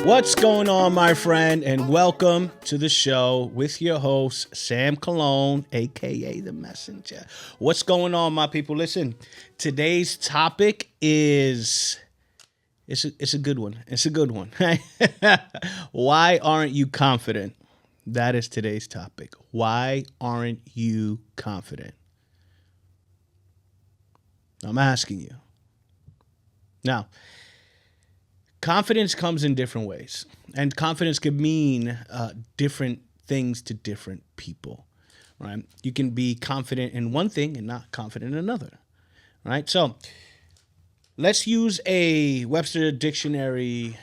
What's going on, my friend, and welcome to the show with your host, Sam Cologne, aka The Messenger. What's going on, my people? Listen, today's topic is it's a good one. It's a good one. Why aren't you confident? That is today's topic. Why aren't you confident? I'm asking you. Now, confidence comes in different ways, and confidence can mean different things to different people, right? You can be confident in one thing and not confident in another, right? So let's use a Webster Dictionary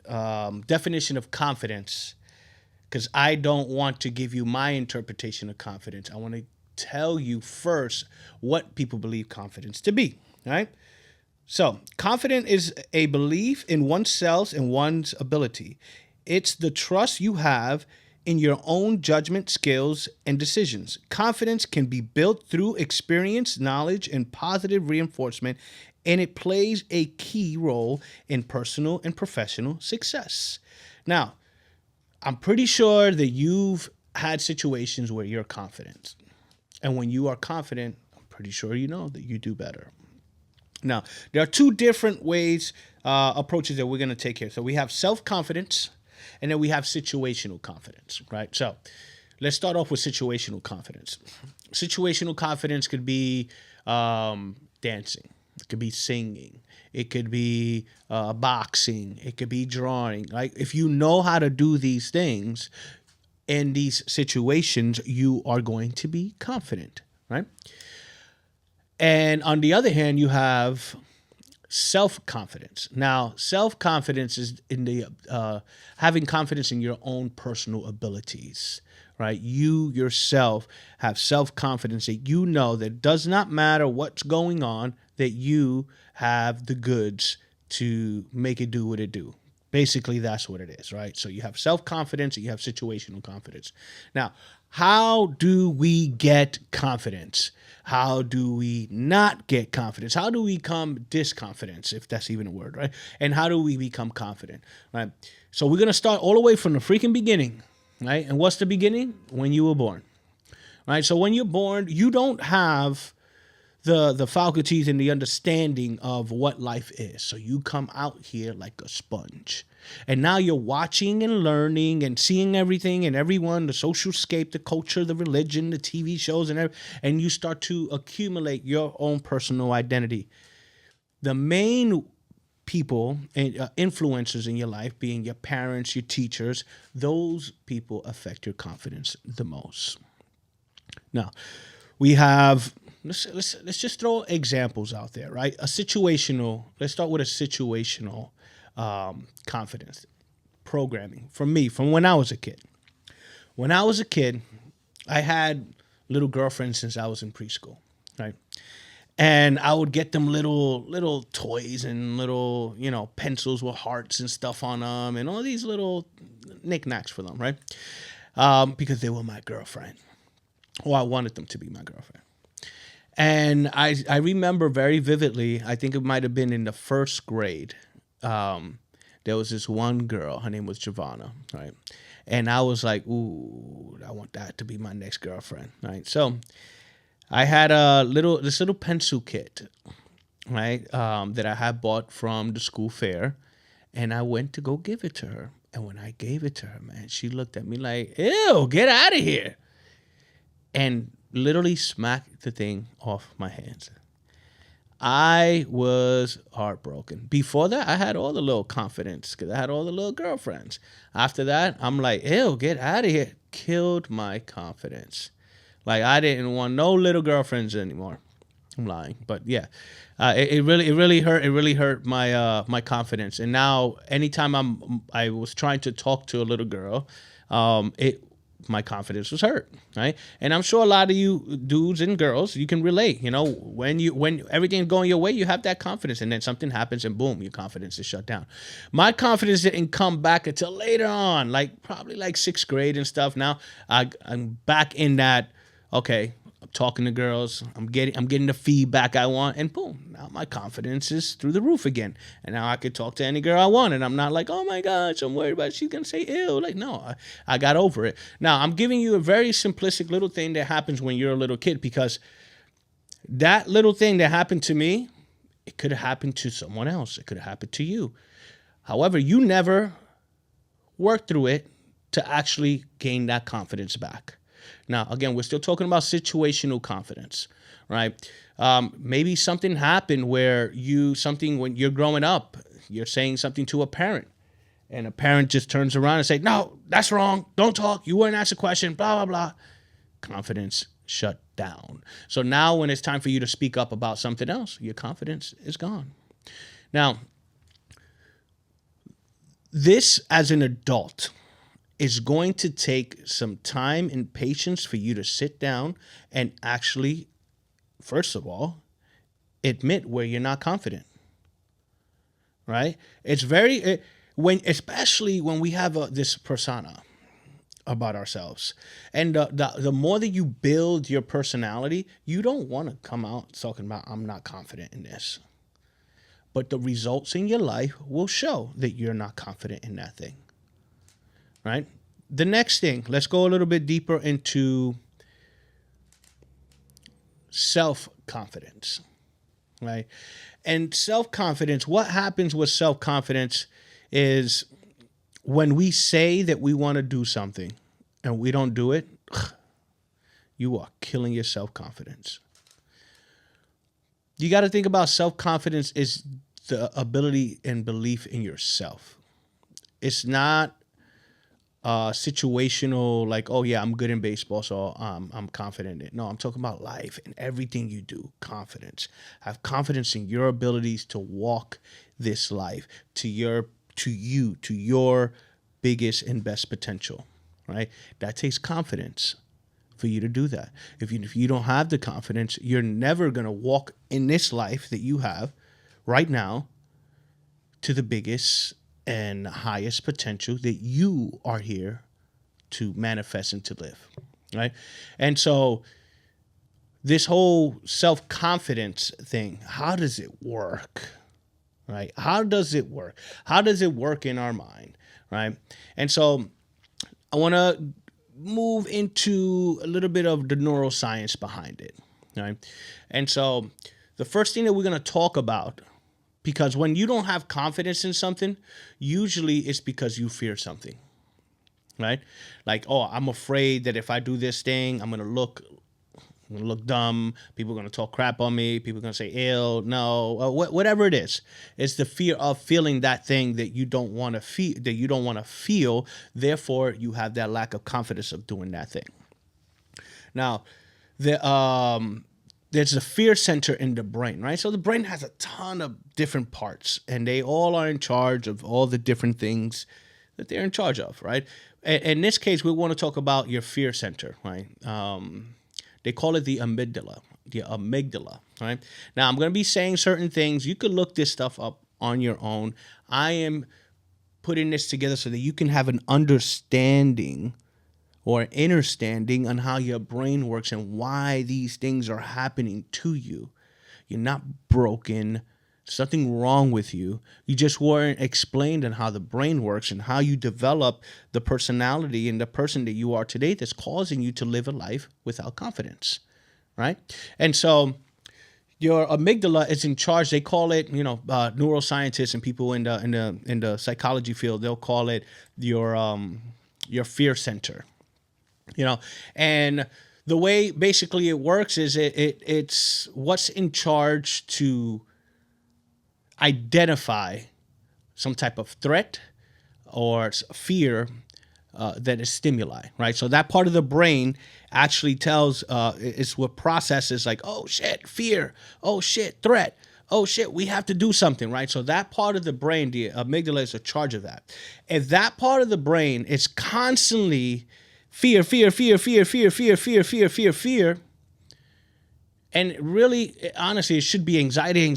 definition of confidence, because I don't want to give you my interpretation of confidence. I want to tell you first what people believe confidence to be, right? So, confident is a belief in oneself and one's ability. It's the trust you have in your own judgment, skills, and decisions. Confidence can be built through experience, knowledge, and positive reinforcement, and it plays a key role in personal and professional success. Now, I'm pretty sure that you've had situations where you're confident. And when you are confident, I'm pretty sure you know that you do better. Now, there are two different approaches that we're going to take here. So we have self-confidence, and then we have situational confidence, right? So let's start off with situational confidence. Situational confidence could be dancing. It could be singing. It could be boxing. It could be drawing. Like, if you know how to do these things in these situations, you are going to be confident, right? And on the other hand, you have self-confidence. Now, self-confidence is in the having confidence in your own personal abilities, right? You yourself have self-confidence that you know that it does not matter what's going on, that you have the goods to make it do what it do. Basically, that's what it is, right? So you have self-confidence and you have situational confidence. Now, how do we get confidence? How do we not get confidence? How do we become disconfidence, if that's even a word, right? And how do we become confident, right? So we're going to start all the way from the freaking beginning, right? And what's the beginning? When you were born, right? So when you're born, you don't have the faculties and the understanding of what life is. So you come out here like a sponge. And now you're watching and learning and seeing everything and everyone, the social scape, the culture, the religion, the TV shows, and you start to accumulate your own personal identity. The main people and influencers in your life, being your parents, your teachers, those people affect your confidence the most. Now, we have let's just throw examples out there, right? Let's start with a situational confidence programming. From when I was a kid. When I was a kid, I had little girlfriends since I was in preschool, right? And I would get them little toys and little, pencils with hearts and stuff on them and all these little knickknacks for them, right? Because they were my girlfriend. Or I wanted them to be my girlfriend. And I remember very vividly, I think it might have been in the first grade, there was this one girl, her name was Giovanna, right? And I was like, ooh, I want that to be my next girlfriend, right? So I had this little pencil kit, right, that I had bought from the school fair, and I went to go give it to her. And when I gave it to her, man, she looked at me like, ew, get out of here. And literally smacked the thing off my hands. I was heartbroken. Before that, I had all the little confidence because I had all the little girlfriends. After that, I'm like, ew, get out of here. Killed my confidence. Like, I didn't want no little girlfriends anymore. I'm lying, but yeah, it really hurt. It really hurt my confidence. And now, anytime I was trying to talk to a little girl, my confidence was hurt, right? And I'm sure a lot of you dudes and girls, you can relate. When everything's going your way, you have that confidence, and then something happens, and boom, your confidence is shut down. My confidence didn't come back until later on, like probably like sixth grade and stuff. Now I'm back in that. Okay, talking to girls. I'm getting the feedback I want, and boom, now my confidence is through the roof again. And now I could talk to any girl I want, and I'm not like, oh my gosh, I'm worried about she's gonna say ew. Like, no, I got over it. Now I'm giving you a very simplistic little thing that happens when you're a little kid, because that little thing that happened to me, it could have happened to someone else. It could have happened to you. However, you never worked through it to actually gain that confidence back. Now, again, we're still talking about situational confidence, right? Maybe something happened where when you're growing up, you're saying something to a parent, and a parent just turns around and say, no, that's wrong. Don't talk. You weren't asked a question, blah, blah, blah. Confidence shut down. So now when it's time for you to speak up about something else, your confidence is gone. Now, this as an adult is going to take some time and patience for you to sit down and actually, first of all, admit where you're not confident, right? It's especially when we have this persona about ourselves. And the more that you build your personality, you don't want to come out talking about, I'm not confident in this. But the results in your life will show that you're not confident in that thing, right? The next thing, let's go a little bit deeper into self-confidence, right? And self-confidence, what happens with self-confidence is when we say that we want to do something and we don't do it, you are killing your self-confidence. You got to think about self-confidence is the ability and belief in yourself. It's not situational, like, oh yeah, I'm good in baseball, so I'm confident in it. No, I'm talking about life and everything you do. Confidence. Have confidence in your abilities to walk this life to your biggest and best potential, right? That takes confidence for you to do that. If you don't have the confidence, you're never going to walk in this life that you have right now to the biggest and highest potential that you are here to manifest and to live, right? And so this whole self-confidence thing, how does it work, right? How does it work? How does it work in our mind, right? And so I want to move into a little bit of the neuroscience behind it, right? And so the first thing that we're going to talk about, because when you don't have confidence in something, usually it's because you fear something, right? Like, oh, I'm afraid that if I do this thing, I'm going to look dumb. People are going to talk crap on me. People are going to say ill, no, whatever it is. It's the fear of feeling that thing that you don't want to feel. Therefore, you have that lack of confidence of doing that thing. Now, there's a fear center in the brain, right? So the brain has a ton of different parts, and they all are in charge of all the different things that they're in charge of, right? In this case, we want to talk about your fear center, right? They call it the amygdala. Right? Now, I'm going to be saying certain things. You could look this stuff up on your own. I am putting this together so that you can have an understanding or an understanding on how your brain works and why these things are happening to you. You're not broken. There's nothing wrong with you. You just weren't explained on how the brain works and how you develop the personality and the person that you are today that's causing you to live a life without confidence, right? And so your amygdala is in charge. They call it, neuroscientists and people in the psychology field, they'll call it your fear center. And the way basically it works is it's what's in charge to identify some type of threat or fear that is stimuli, right? So that part of the brain actually tells, it's what processes like, oh shit, fear, oh shit, threat, oh shit, we have to do something, right? So that part of the brain, the amygdala, is in charge of that. If that part of the brain is constantly fear, and really, honestly, it should be anxiety,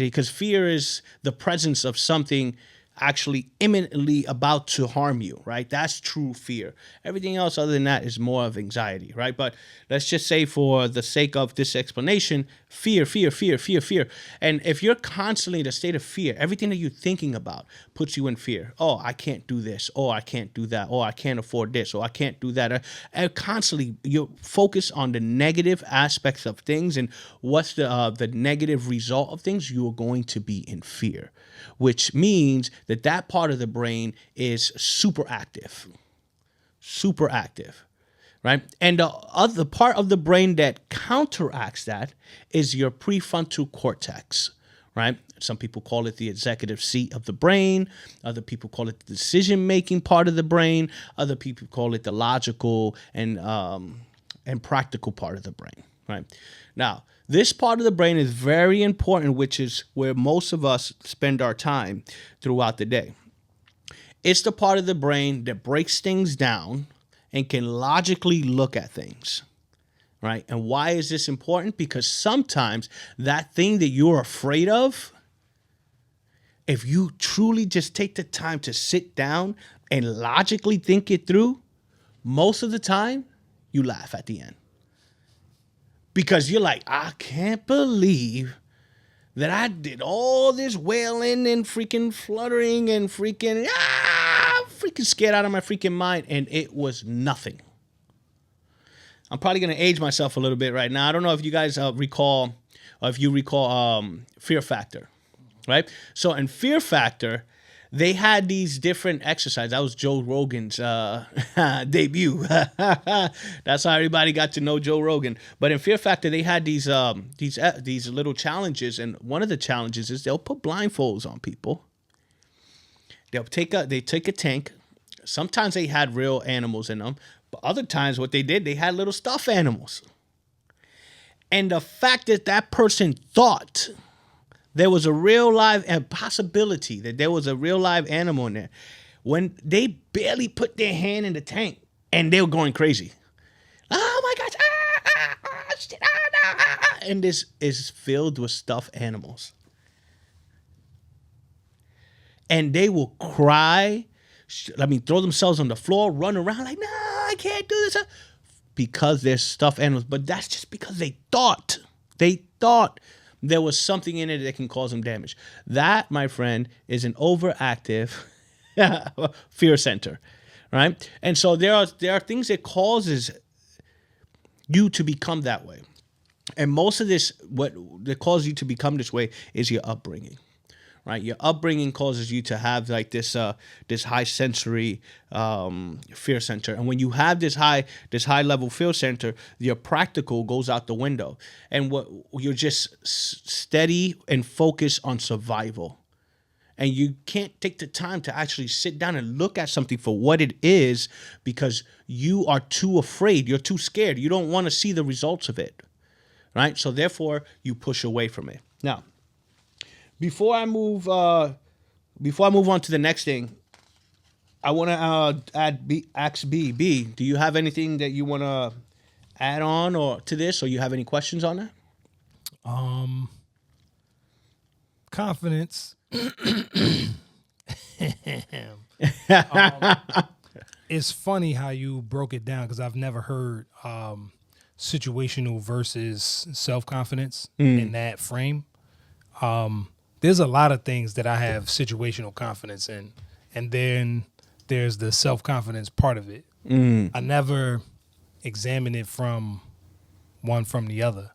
because fear is the presence of something actually imminently about to harm you, right? That's true fear. Everything else other than that is more of anxiety, right? But let's just say for the sake of this explanation, fear, fear, fear, fear, fear. And if you're constantly in a state of fear, everything that you're thinking about puts you in fear. Oh, I can't do this. Oh, I can't do that. Oh, I can't afford this. Oh, I can't do that. And constantly you focus on the negative aspects of things and what's the negative result of things. You are going to be in fear, which means that part of the brain is super active, right? And the other part of the brain that counteracts that is your prefrontal cortex, right? Some people call it the executive seat of the brain. Other people call it the decision-making part of the brain. Other people call it the logical and practical part of the brain, right? Now, this part of the brain is very important, which is where most of us spend our time throughout the day. It's the part of the brain that breaks things down and can logically look at things, right? And why is this important? Because sometimes that thing that you're afraid of, if you truly just take the time to sit down and logically think it through, most of the time you laugh at the end. Because you're like, I can't believe that I did all this wailing and freaking fluttering and freaking scared out of my freaking mind, and it was nothing. I'm probably going to age myself a little bit right now. I don't know if you guys recall Fear Factor, right? So in Fear Factor, they had these different exercises. That was Joe Rogan's debut. That's how everybody got to know Joe Rogan. But in Fear Factor, they had these little challenges, and one of the challenges is they'll put blindfolds on people. They take a tank. Sometimes they had real animals in them, but other times what they did, they had little stuffed animals. And the fact that that person thought there was a real live possibility that there was a real live animal in there, when they barely put their hand in the tank and they were going crazy. Oh my gosh, shit, and this is filled with stuffed animals. And they will cry, throw themselves on the floor, run around like, no, I can't do this. Because they're stuffed animals. But that's just because they thought there was something in it that can cause them damage. That, my friend, is an overactive fear center, right? And so there are things that causes you to become that way. And most of this, what that causes you to become this way, is your upbringing. Right, your upbringing causes you to have like this high sensory fear center, and when you have this high level fear center, your practical goes out the window, and what you're just steady and focused on survival, and you can't take the time to actually sit down and look at something for what it is because you are too afraid, you're too scared, you don't want to see the results of it, right? So therefore, you push away from it. Now, Before I move on to the next thing, I want to ask B. Do you have anything that you want to add on or to this, or you have any questions on that? Confidence. It's funny how you broke it down because I've never heard situational versus self-confidence in that frame. There's a lot of things that I have situational confidence in, and then there's the self-confidence part of it. I never examine it from one from the other,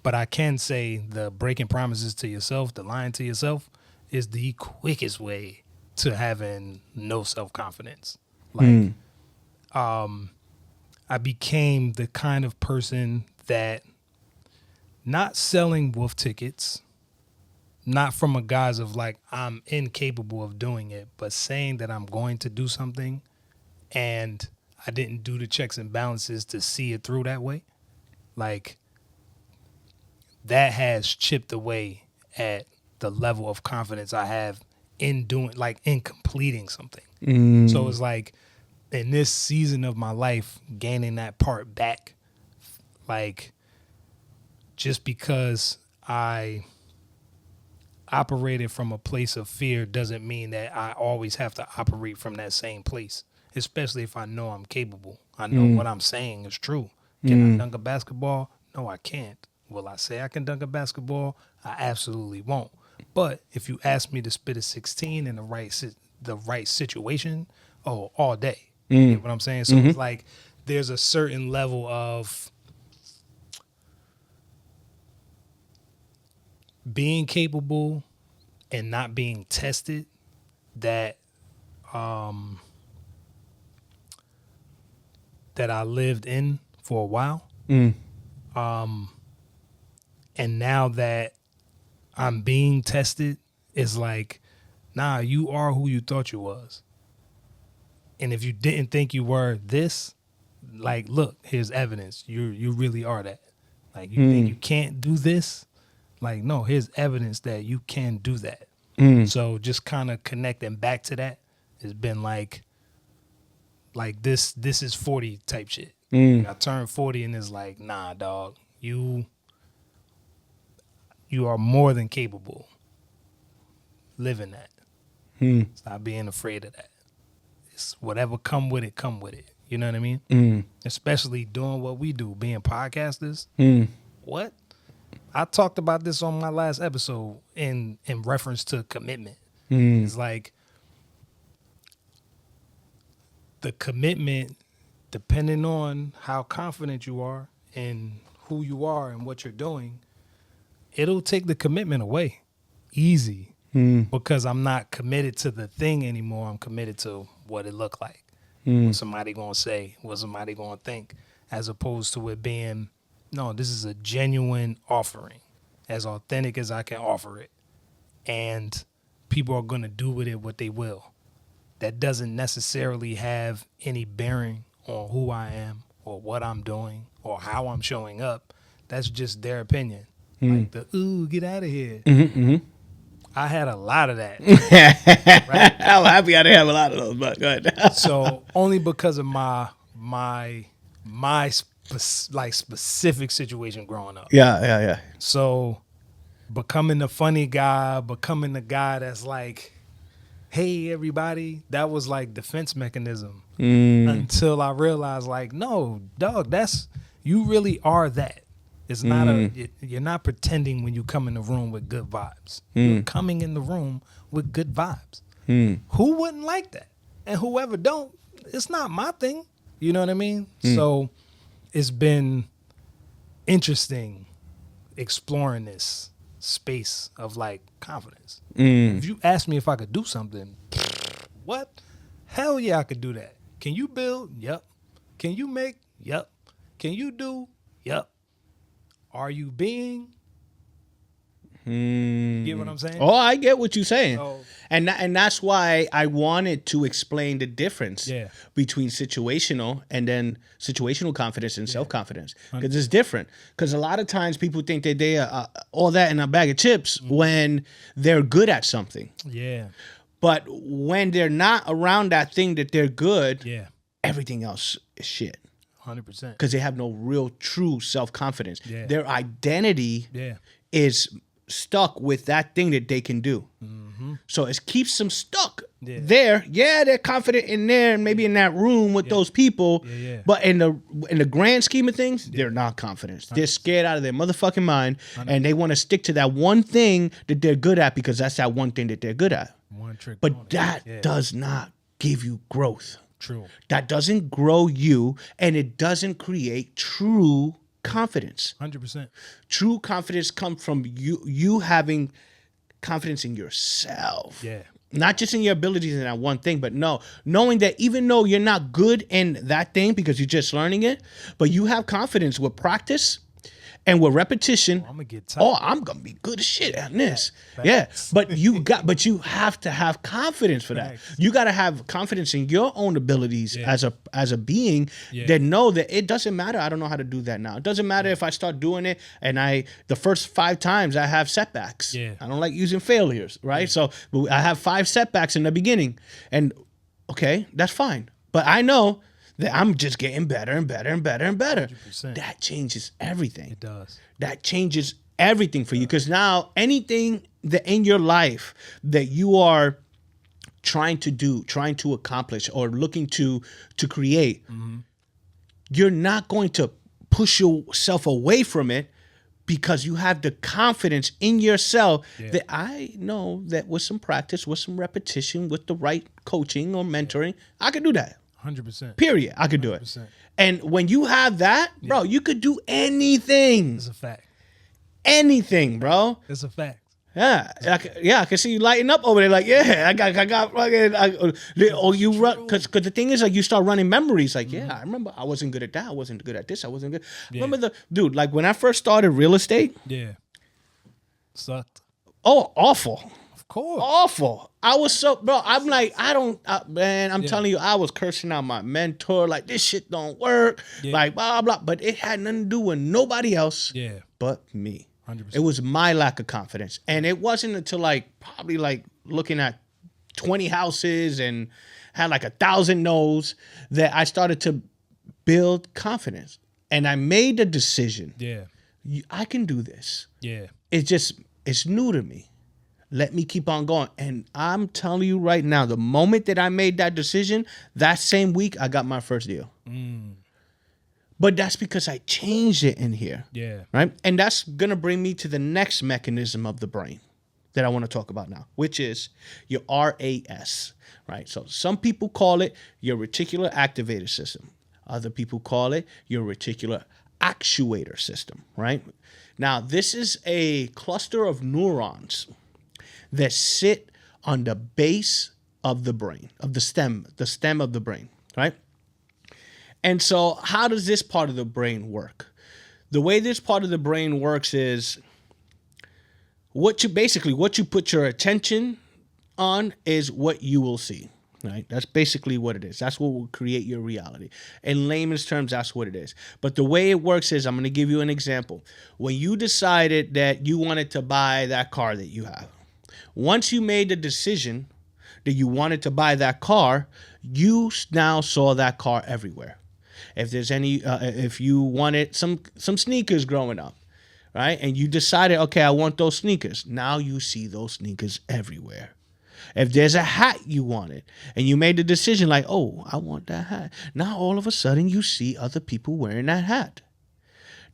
but I can say the breaking promises to yourself, the lying to yourself, is the quickest way to having no self-confidence. Like, I became the kind of person that not selling wolf tickets, not from a guise of like I'm incapable of doing it, but saying that I'm going to do something and I didn't do the checks and balances to see it through that way. Like, that has chipped away at the level of confidence I have in doing, like, in completing something. So it's like in this season of my life, gaining that part back, like, just because I operated from a place of fear doesn't mean that I always have to operate from that same place, especially if I know I'm capable. I know what I'm saying is true. Can I dunk a basketball? No, I can't. Will I say I can dunk a basketball? I absolutely won't. But if you ask me to spit a 16 in the right situation, oh, all day. You know what I'm saying? So it's like there's a certain level of being capable and not being tested that that I lived in for a while. And now that I'm being tested, it's like, nah, you are who you thought you was. And if you didn't think you were this, like, look, here's evidence. You really are that. Like, you think you can't do this? Like, no, here's evidence that you can do that. So just kind of connecting back to that has been like this is 40 type shit. I turned 40 and it's like, nah, dog, you are more than capable living that. Stop being afraid of that. It's whatever come with it, come with it. You know what I mean? Especially doing what we do, being podcasters. What? I talked about this on my last episode in reference to commitment. It's like the commitment, depending on how confident you are and who you are and what you're doing, it'll take the commitment away easy because I'm not committed to the thing anymore. I'm committed to what it looked like, what somebody gonna say, what somebody gonna think, as opposed to it being, no, this is a genuine offering, as authentic as I can offer it, and people are gonna do with it what they will. That doesn't necessarily have any bearing on who I am or what I'm doing or how I'm showing up. That's just their opinion. Like the, ooh, get out of here. I had a lot of that. Right? I'm happy I didn't have a lot of those, but go ahead. So only because of my specific situation growing up. Yeah. So becoming the funny guy, becoming the guy that's like, hey, everybody, that was like defense mechanism until I realized, like, no, dog, you really are that. It's not you're not pretending when you come in the room with good vibes. You're coming in the room with good vibes. Who wouldn't like that? And whoever don't, it's not my thing. You know what I mean? So it's been interesting exploring this space of like confidence. If you ask me if I could do something, what? Hell yeah, I could do that. Can you build? Yep. Can you make? Yep. Can you do? Yep. Are you being? You get what I'm saying? Oh, I get what you're saying. So, and that's why I wanted to explain the difference between situational confidence and self-confidence. Because it's different. Because a lot of times people think that they are all that in a bag of chips when they're good at something. Yeah. But when they're not around that thing that they're good, everything else is shit. 100%. Because they have no real true self-confidence. Yeah. Their identity is stuck with that thing that they can do. So it keeps them stuck there. Yeah, they're confident in there and maybe in that room with those people. But in the grand scheme of things, they're not confident. They're scared out of their motherfucking mind, and they want to stick to that one thing that they're good at because that's that one thing that they're good at. One trick. But that does not give you growth. True. That doesn't grow you, and it doesn't create true confidence. 100%. True confidence comes from you having confidence in yourself. Yeah. Not just in your abilities in that one thing, but knowing that even though you're not good in that thing because you're just learning it, but you have confidence with practice and with repetition. I'm gonna get tired. I'm gonna be good as shit at this. Yeah, but you have to have confidence for that. You got to have confidence in your own abilities as a being that know that it doesn't matter. I don't know how to do that now. It doesn't matter if I start doing it and the first 5 times I have setbacks. I don't like using failures, right? So I have 5 setbacks in the beginning, and okay, that's fine. But I know that I'm just getting better and better and better and better. 100%. That changes everything. It does. That changes everything for you because now anything that in your life that you are trying to do, trying to accomplish, or looking to create, you're not going to push yourself away from it because you have the confidence in yourself that I know that with some practice, with some repetition, with the right coaching or mentoring, I could do that. 100%. Period. I could do it. 100%. And when you have that, bro, you could do anything. It's a fact. Anything, bro. It's a fact. Yeah, I can see you lighting up over there. Like, yeah, I got fucking. Or you run because the thing is, like, you start running memories. Like, yeah, I remember I wasn't good at that. I wasn't good at this. I wasn't good. Remember the dude? Like when I first started real estate. Yeah. Sucked. Oh, awful. Of course. Awful. I was so, bro. I'm like, man. I'm telling you, I was cursing out my mentor. Like, this shit don't work. Like, blah blah. But it had nothing to do with nobody else. Yeah. But me. 100%. It was my lack of confidence. And it wasn't until probably looking at 20 houses and had 1,000 no's that I started to build confidence. And I made the decision. Yeah. I can do this. Yeah. It's new to me. Let me keep on going. And I'm telling you right now, the moment that I made that decision, that same week, I got my first deal. But that's because I changed it in here. Yeah. Right? And that's going to bring me to the next mechanism of the brain that I want to talk about now, which is your RAS, right? So some people call it your reticular activator system. Other people call it your reticular actuator system, right? Now, this is a cluster of neurons that sit on the base of the brain, of the stem of the brain, right? And so how does this part of the brain work? The way this part of the brain works is what you put your attention on is what you will see, right? That's basically what it is. That's what will create your reality. In layman's terms, that's what it is. But the way it works is, I'm going to give you an example. When you decided that you wanted to buy that car that you have, once you made the decision that you wanted to buy that car, you now saw that car everywhere. If there's if you wanted some sneakers growing up, right? And you decided, okay, I want those sneakers. Now you see those sneakers everywhere. If there's a hat you wanted and you made the decision like, oh, I want that hat. Now all of a sudden you see other people wearing that hat.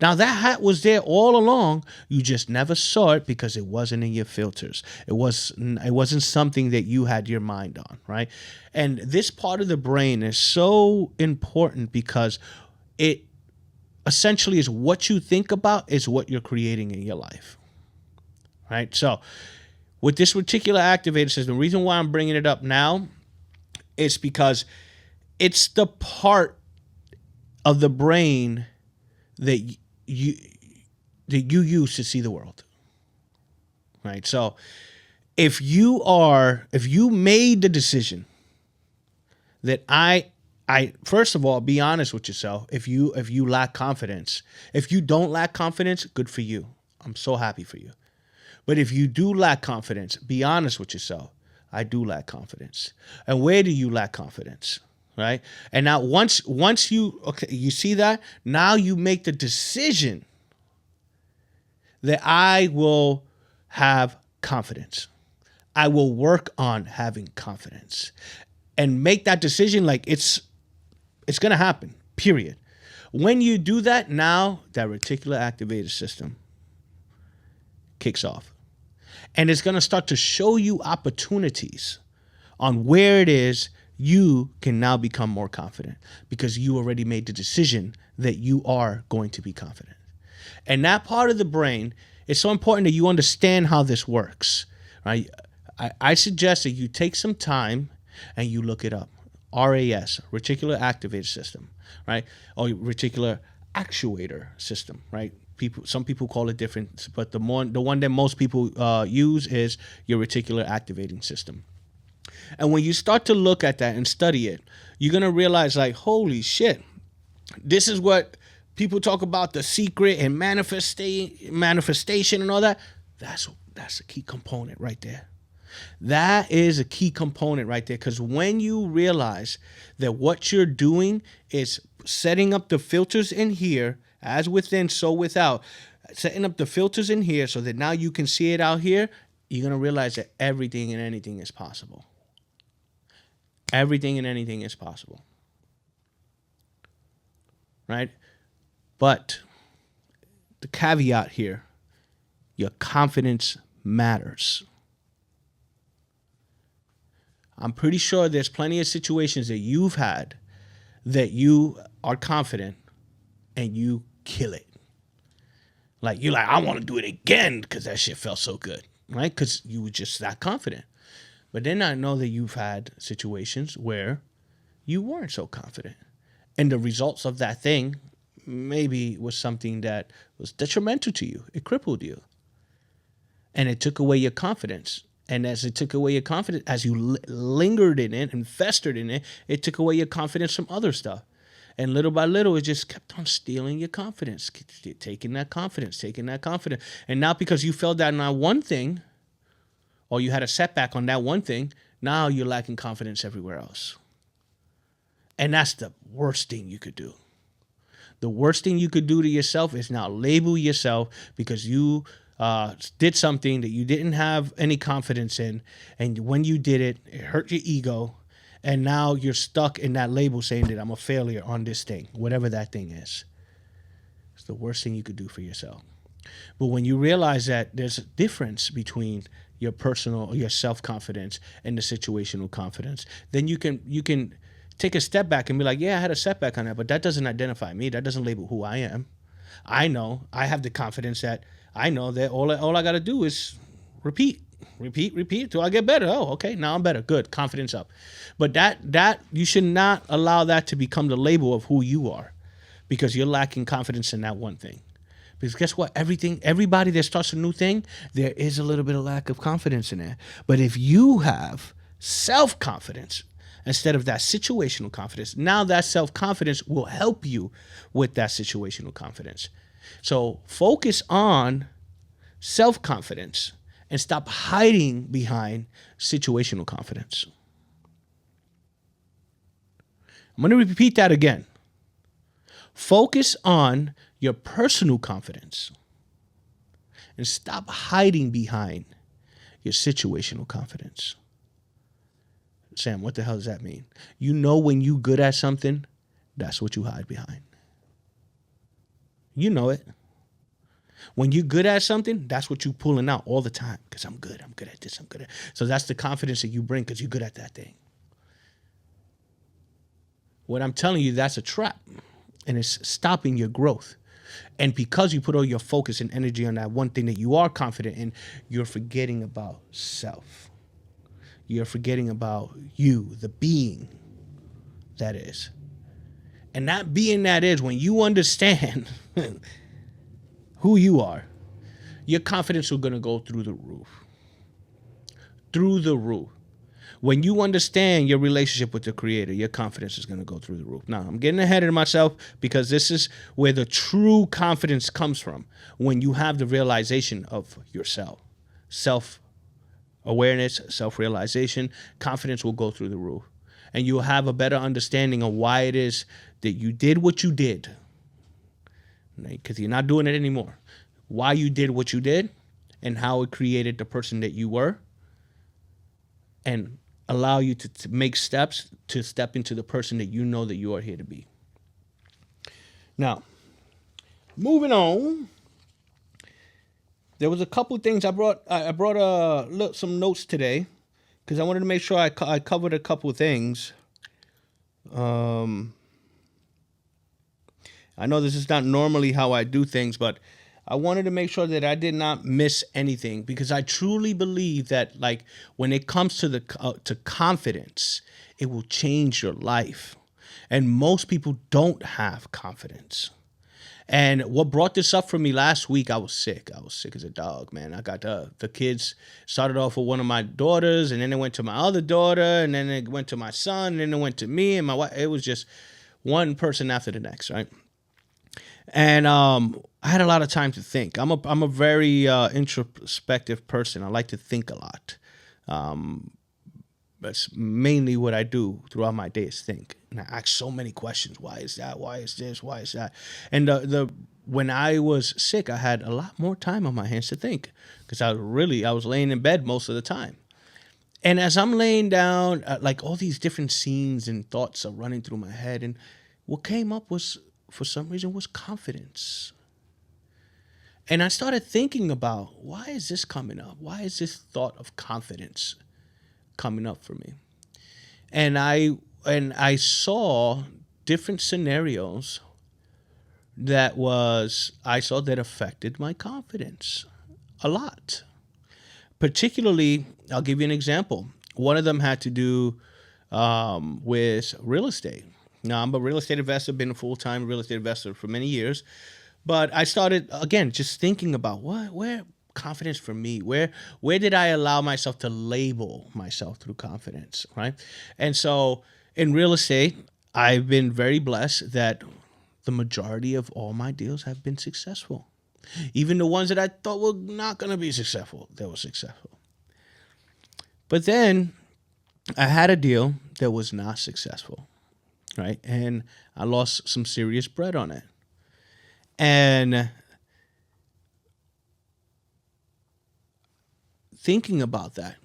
Now that hat was there all along. You just never saw it because it wasn't in your filters. It wasn't something that you had your mind on, right? And this part of the brain is so important because it essentially is what you think about is what you're creating in your life, right? So with this reticular activator system, the reason why I'm bringing it up now is because it's the part of the brain that you use to see the world, right? So if you made the decision that I first of all, be honest with yourself. If you lack confidence, if you don't lack confidence, good for you. I'm so happy for you. But if you do lack confidence, be honest with yourself. I do lack confidence. And where do you lack confidence? Right? And now once you see that, now you make the decision that I will have confidence. I will work on having confidence. And make that decision like it's going to happen, period. When you do that, now that reticular activator system kicks off. And it's going to start to show you opportunities on where it is you can now become more confident because you already made the decision that you are going to be confident. And that part of the brain is so important that you understand how this works, right? I suggest that you take some time and you look it up. RAS, reticular activator system, right? Or reticular actuator system, right? Some people call it different, but the one that most people use is your reticular activating system. And when you start to look at that and study it, you're going to realize like, holy shit, this is what people talk about, the secret and manifestation and all that. That's a key component right there. That is a key component right there, because when you realize that what you're doing is setting up the filters in here, as within, so without, setting up the filters in here so that now you can see it out here, you're going to realize that everything and anything is possible. Everything and anything is possible. Right? But the caveat here, your confidence matters. I'm pretty sure there's plenty of situations that you've had that you are confident and you kill it. Like, you're like, I want to do it again because that shit felt so good, right? Because you were just that confident. But then I know that you've had situations where you weren't so confident. And the results of that thing maybe was something that was detrimental to you. It crippled you. And it took away your confidence. And as it took away your confidence, as you lingered in it and festered in it, it took away your confidence from other stuff. And little by little, it just kept on stealing your confidence, taking that confidence. And now because you fell down on one thing, or you had a setback on that one thing, now you're lacking confidence everywhere else. And that's the worst thing you could do. The worst thing you could do to yourself is now label yourself because you did something that you didn't have any confidence in. And when you did it, it hurt your ego. And now you're stuck in that label saying that I'm a failure on this thing, whatever that thing is. It's the worst thing you could do for yourself. But when you realize that there's a difference between your personal, your self-confidence and the situational confidence, then you can take a step back and be like, yeah, I had a setback on that, but that doesn't identify me. That doesn't label who I am. I know, I have the confidence that I know that all I got to do is repeat till I get better. Oh, okay, now I'm better. Good, confidence up. But that you should not allow that to become the label of who you are, because you're lacking confidence in that one thing. Because guess what? Everybody that starts a new thing, there is a little bit of lack of confidence in it. But if you have self-confidence instead of that situational confidence, now that self-confidence will help you with that situational confidence. So focus on self-confidence and stop hiding behind situational confidence. I'm going to repeat that again. Focus on your personal confidence and stop hiding behind your situational confidence. Sam, what the hell does that mean? You know, when you good at something, that's what you hide behind. You know it. When you're good at something, that's what you're pulling out all the time. Because I'm good at this, I'm good at. So that's the confidence that you bring because you're good at that thing. What I'm telling you, that's a trap. And it's stopping your growth. And because you put all your focus and energy on that one thing that you are confident in, you're forgetting about self. You're forgetting about you, the being that is. And that being that is, when you understand who you are, your confidence is going to go through the roof. Through the roof. When you understand your relationship with the Creator, your confidence is going to go through the roof. Now, I'm getting ahead of myself because this is where the true confidence comes from. When you have the realization of yourself, self-awareness, self-realization, confidence will go through the roof. And you'll have a better understanding of why it is that you did what you did. Because you're not doing it anymore. Why you did what you did and how it created the person that you were. And allow you to make steps to step into the person that you know that you are here to be. Now, moving on. There was a couple things I brought some notes today because I wanted to make sure I covered a couple of things. I know this is not normally how I do things, but I wanted to make sure that I did not miss anything because I truly believe that, like, when it comes to to confidence, it will change your life. And most people don't have confidence. And what brought this up for me last week, I was sick. I was sick as a dog, man. I got the kids started off with one of my daughters, and then it went to my other daughter, and then it went to my son, and then it went to me and my wife. It was just one person after the next, right? And I had a lot of time to think. I'm a very introspective person. I like to think a lot. That's mainly what I do throughout my day is think. And I asked so many questions. Why is that? Why is this? Why is that? And the when I was sick, I had a lot more time on my hands to think because I was laying in bed most of the time. And as I'm laying down, like all these different scenes and thoughts are running through my head, and what came up was, for some reason, was confidence. And I started thinking about, why is this coming up? Why is this thought of confidence coming up for me? And I saw different scenarios I saw that affected my confidence a lot. Particularly, I'll give you an example. One of them had to do with real estate. Now, I'm a real estate investor, been a full time real estate investor for many years. But I started again just thinking about where confidence for me, where did I allow myself to label myself through confidence, right? And so in real estate, I've been very blessed that the majority of all my deals have been successful. Even the ones that I thought were not going to be successful, they were successful. But then I had a deal that was not successful, right? And I lost some serious bread on it. And thinking about that,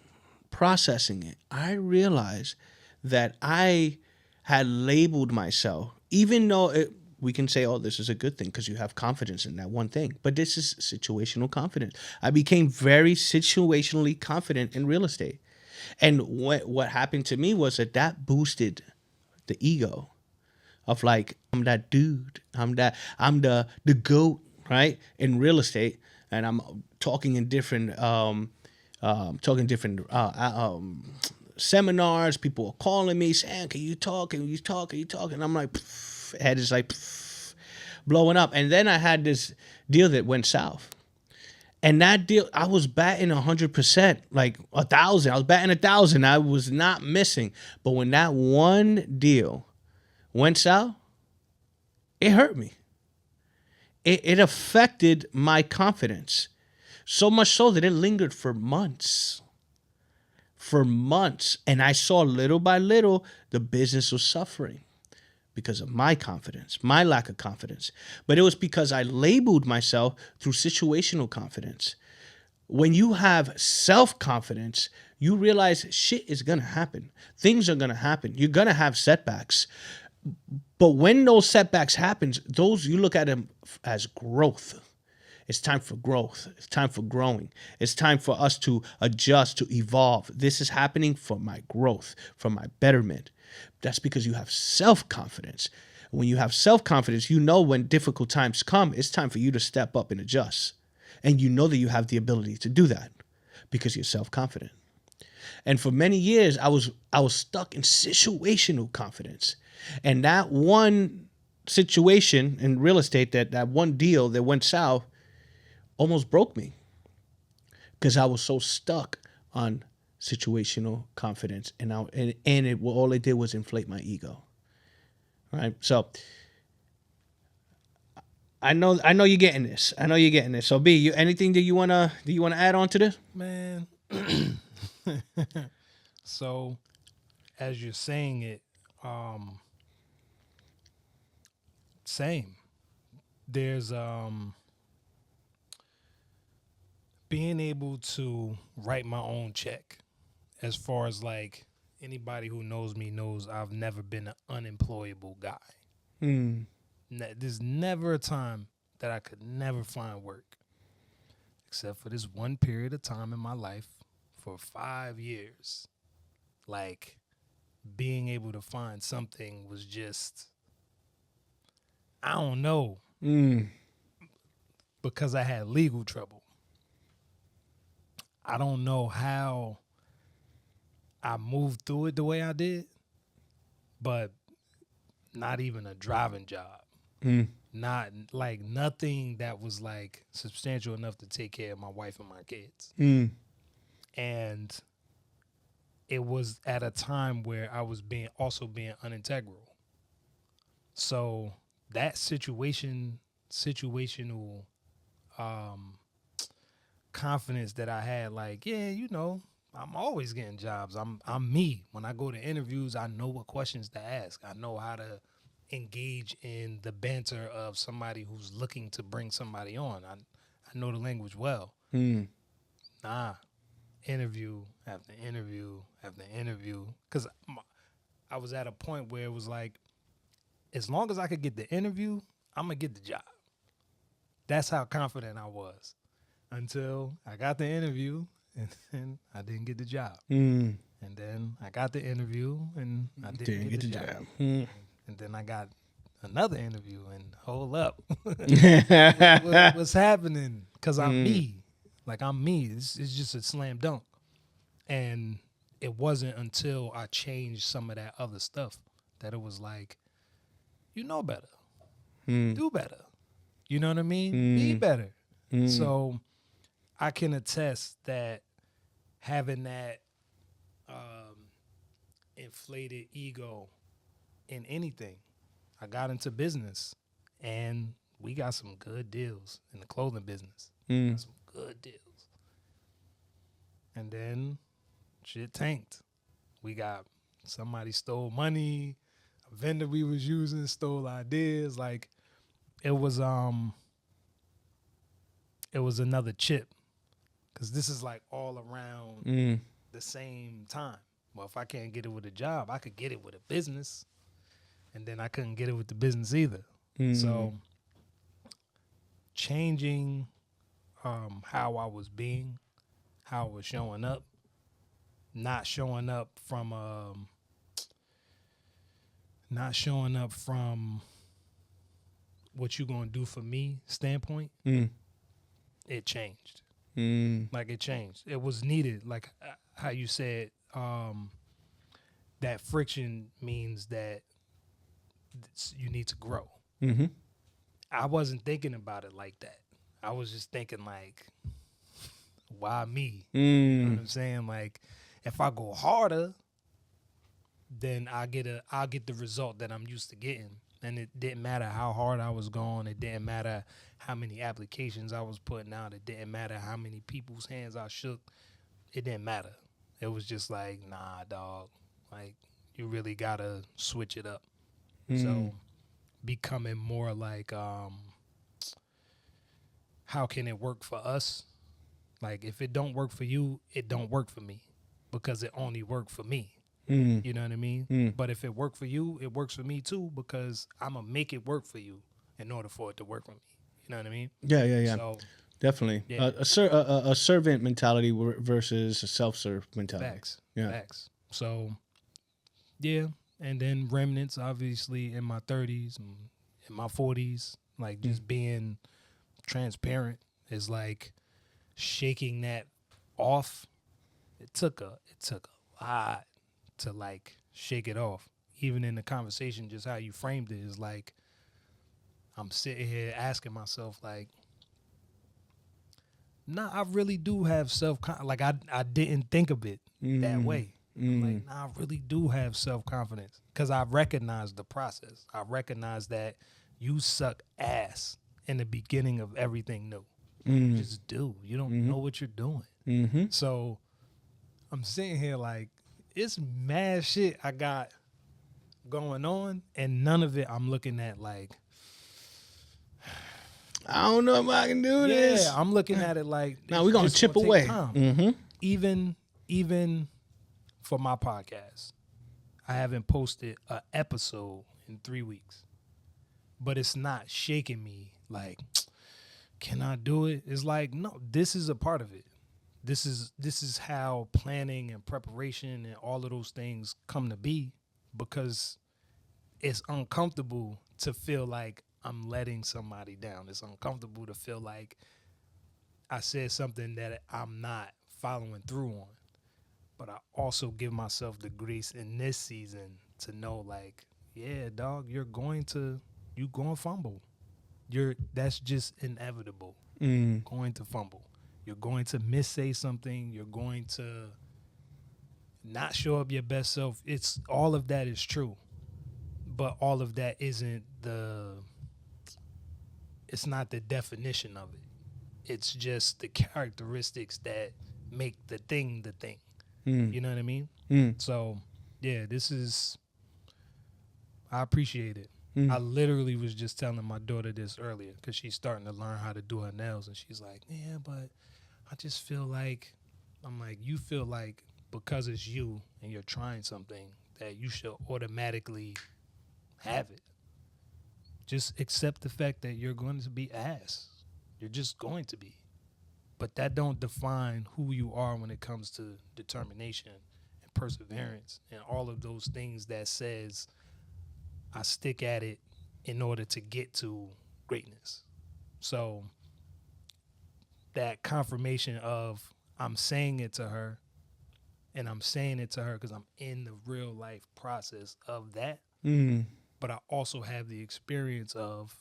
processing it, I realized that I had labeled myself, even though we can say, oh, this is a good thing because you have confidence in that one thing. But this is situational confidence. I became very situationally confident in real estate. And what happened to me was that boosted the ego of like, I'm that dude. I'm the goat, right? In real estate. And I'm talking in different seminars. People are calling me saying, "Can you talk? Can you talk? Can you talk?" And I'm like, pff, head is like pff, blowing up. And then I had this deal that went south. And that deal, I was batting 100%, like 1,000. I was batting 1,000. I was not missing. But when that one deal went south, it hurt me. It affected my confidence so much so that it lingered for months. For months. And I saw little by little the business was suffering because of my confidence, my lack of confidence. But it was because I labeled myself through situational confidence. When you have self confidence, you realize shit is gonna happen. Things are gonna happen. You're gonna have setbacks. But when those setbacks happens, those you look at them as growth. It's time for growth. It's time for growing. It's time for us to adjust, to evolve. This is happening for my growth, for my betterment. That's because you have self-confidence. When you have self-confidence, you know when difficult times come, it's time for you to step up and adjust. And you know that you have the ability to do that because you're self-confident. And for many years, I was stuck in situational confidence. And that one situation in real estate, that one deal that went south, almost broke me because I was so stuck on situational confidence, and all it did was inflate my ego. Right. So I know you're getting this. I know you're getting this. So B, anything that you wanna add on to this? Man. So as you're saying it, um, same. There's being able to write my own check. As far as like anybody who knows me knows I've never been an unemployable guy. Hmm. There's never a time that I could never find work, except for this one period of time in my life for 5 years. Like being able to find something was just, I don't know, Hmm. because I had legal trouble. I don't know how I moved through it the way I did, but not even a driving job. Hmm. Not like nothing that was like substantial enough to take care of my wife and my kids. Hmm. And it was at a time where I was being unintegral. So that situational um confidence that I had, like, yeah, I'm always getting jobs. I'm me. When I go to interviews, I know what questions to ask. I know how to engage in the banter of somebody who's looking to bring somebody on. I know the language well. Mm. Nah, interview after interview after interview. Because I was at a point where it was like, as long as I could get the interview, I'm going to get the job. That's how confident I was until I got the interview and then I didn't get the job. Mm. And then I got the interview and I didn't get the job. Mm. And then I got another interview and hold up. Mm. What's happening? Because I'm me. Like, I'm me. It's just a slam dunk. And it wasn't until I changed some of that other stuff that it was like, you know better. Do better. You know what I mean? Be better. So I can attest that having that inflated ego in anything. I got into business and we got some good deals in the clothing business. Got some good deals. And then shit tanked. We got somebody stole money, a vendor we was using stole ideas. Like it was another chip. Cause this is like all around the same time. Well, if I can't get it with a job, I could get it with a business. And then I couldn't get it with the business either. So changing how I was being, how I was showing up, not showing up from what you gonna do for me standpoint, it changed. Like it changed. It was needed. Like how you said, that friction means that you need to grow. I wasn't thinking about it like that. I was just thinking like, why me? You know what I'm saying? Like, if I go harder, then I'll get the result that I'm used to getting. And it didn't matter how hard I was going. It didn't matter how many applications I was putting out. It didn't matter how many people's hands I shook. It didn't matter. It was just like, nah, dog. Like, you really gotta switch it up. So becoming more like, how can it work for us? Like, if it don't work for you, it don't work for me because it only worked for me. You know what I mean? But if it worked for you, it works for me too because I'm going to make it work for you in order for it to work for me. You know what I mean? Yeah. So, Definitely. yeah. A servant mentality versus a self-serve mentality. Facts. So, yeah. And then remnants, obviously, in my 30s and in my 40s, like just being transparent is like shaking that off. It took a lot to like shake it off. Even in the conversation, just how you framed it is like I'm sitting here asking myself like, nah, I really do have like I didn't think of it that way. I'm like, nah, I really do have self-confidence because I recognize the process. I recognize that you suck ass in the beginning of everything new. You just do. You don't know what you're doing. So I'm sitting here like, it's mad shit I got going on, and none of it I'm looking at like, I don't know if I can do this. Yeah, I'm looking at it like, now we're gonna chip away. Even for my podcast, I haven't posted an episode in 3 weeks, but it's not shaking me like, can I do it? It's like, no, this is a part of it. This is how planning and preparation and all of those things come to be because it's uncomfortable to feel like I'm letting somebody down. It's uncomfortable to feel like I said something that I'm not following through on. But I also give myself the grace in this season to know like, yeah, dog, you're going to fumble. That's just inevitable. Going to fumble. You're going to missay something. You're going to not show up your best self. It's all of that is true. But all of that isn't it's not the definition of it. It's just the characteristics that make the thing the thing. You know what I mean? So, yeah, I appreciate it. I literally was just telling my daughter this earlier because she's starting to learn how to do her nails. And she's like, yeah, but I just feel like, I'm like, you feel like because it's you and you're trying something that you should automatically have it. Just accept the fact that you're going to be ass. You're just going to be. But that don't define who you are when it comes to determination and perseverance and all of those things that says I stick at it in order to get to greatness. So that confirmation of I'm saying it to her, and I'm saying it to her because I'm in the real life process of that. But I also have the experience of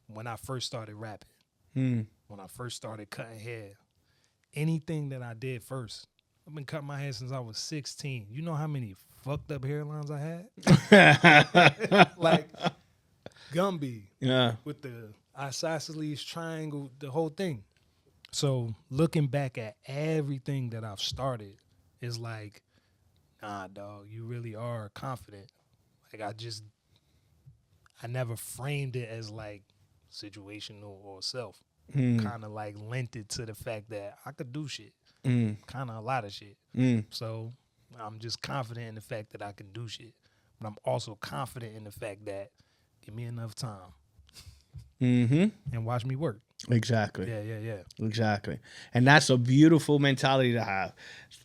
when I first started rapping, when I first started cutting hair, anything that I did first. I've been cutting my hair since I was 16. You know how many fucked up hairlines I had? Like Gumby Yeah. with the isosceles triangle, the whole thing. So looking back at everything that I've started is like, nah, dog, you really are confident. Like I never framed it as like situational or self. Kind of like lent it to the fact that I could do shit, kind of a lot of shit. So I'm just confident in the fact that I can do shit, but I'm also confident in the fact that give me enough time and watch me work. Exactly. Yeah. Exactly. And that's a beautiful mentality to have.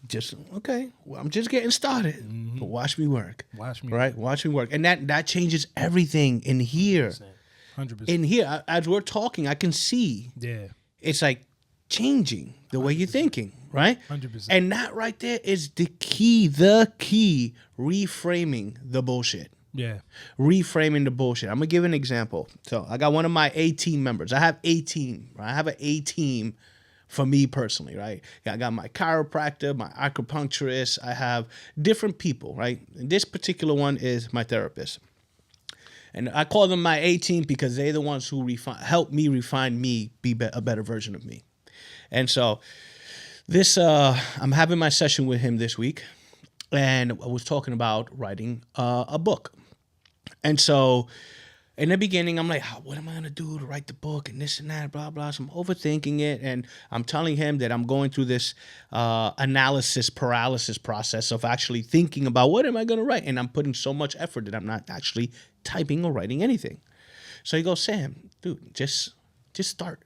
Just, okay, well, I'm just getting started, but watch me work. Watch me, Right? Watch me work. And that changes everything in here. 100%. In here, as we're talking, I can see Yeah, it's like changing the way you're thinking, right? 100%. And that right there is the key, reframing the bullshit. Yeah, Reframing the bullshit. I'm gonna give an example. So I got one of my A team members. I have a team, right? I have an A team for me personally, right? I got my chiropractor, my acupuncturist. I have different people, right? And this particular one is my therapist. And I call them my A team because they're the ones who help me refine me, be a better version of me. And so I'm having my session with him this week, and I was talking about writing a book. And so in the beginning, I'm like, what am I going to do to write the book and this and that, blah, blah. So I'm overthinking it. And I'm telling him that I'm going through this analysis paralysis process of actually thinking about what am I going to write. And I'm putting so much effort that I'm not actually typing or writing anything. So he goes, Sam, dude, just start.